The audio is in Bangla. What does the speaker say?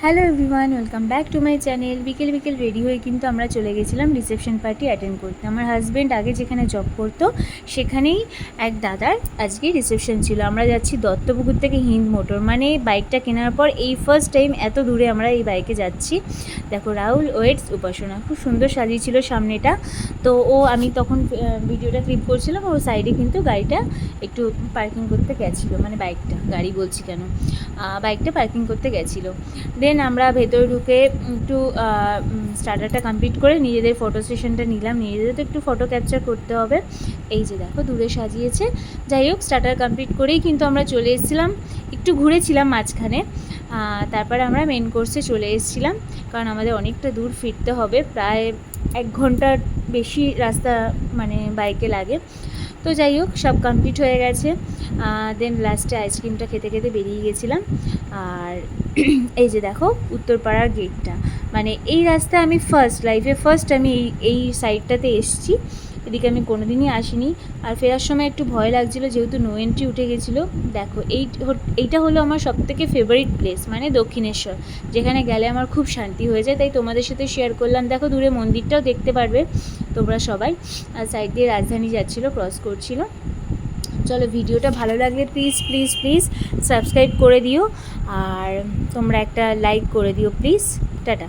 Hello everyone, welcome back to my channel. বিকেল বিকেল রেডি হয়ে কিন্তু আমরা চলে গেছিলাম রিসেপশন পার্টি অ্যাটেন্ড করতে। আমার হাজব্যান্ড আগে যেখানে জব করতো সেখানেই এক দাদার আজকে রিসেপশন ছিল। আমরা যাচ্ছি দত্তপুকুর থেকে হিন্দ মোটর, মানে বাইকটা কেনার পর এই ফার্স্ট টাইম এত দূরে আমরা এই বাইকে যাচ্ছি। দেখো রাহুল, ওয়েটস, উপাসনা খুব সুন্দর সাজিয়েছিল সামনেটা। তো আমি তখন ভিডিওটা ক্লিপ করছিলাম, ও সাইডে কিন্তু গাড়িটা একটু পার্কিং করতে গেছিলো, মানে গাড়ি বলছি কেন, বাইকটা পার্কিং করতে গেছিলো। দেন আমরা ভেতরে ঢুকে একটু স্টার্টারটা কমপ্লিট করে নিজেদের ফটো সেশনটা নিলাম। নিজেদের তো একটু ফটো ক্যাপচার করতে হবে। এই যে দেখো দূরে সাজিয়েছে। যাই হোক, স্টার্টার কমপ্লিট করেই কিন্তু আমরা চলে এসেছিলাম, একটু ঘুরেছিলাম মাঝখানে। তারপরে আমরা মেন কোর্সে চলে এসেছিলাম, কারণ আমাদের অনেকটা দূর ফিরতে হবে, প্রায় 1 ঘন্টার বেশি রাস্তা মানে বাইকে লাগে। তো যাই হোক, সব কমপ্লিট হয়ে গেছে। দেন লাস্টে আইসক্রিমটা খেতে খেতে বেরিয়ে গেছিলাম। আর এই যে দেখো উত্তরপাড়ার গেটটা, মানে এই রাস্তায় আমি লাইফে ফার্স্ট আমি এই সাইডটাতে এসেছি। এদিকে আমি কোনোদিনই আসিনি। আর ফেরার সময় একটু ভয় লাগছিলো, যেহেতু নো এন্ট্রি উঠে গেছিলো। দেখো এইটা হলো আমার সবথেকে ফেভারিট প্লেস, মানে দক্ষিণেশ্বর, যেখানে গেলে আমার খুব শান্তি হয়ে যায়, তাই তোমাদের সাথে শেয়ার করলাম। দেখো দূরে মন্দিরটাও দেখতে পারবে তোমরা সবাই। আর সাইড দিয়ে রাজধানী যাচ্ছিলো, ক্রস করছিল। চলো, ভিডিওটা ভালো লাগলে প্লিজ প্লিজ প্লিজ সাবস্ক্রাইব করে দিও, আর তোমরা একটা লাইক করে দিও প্লিজ। টাটা।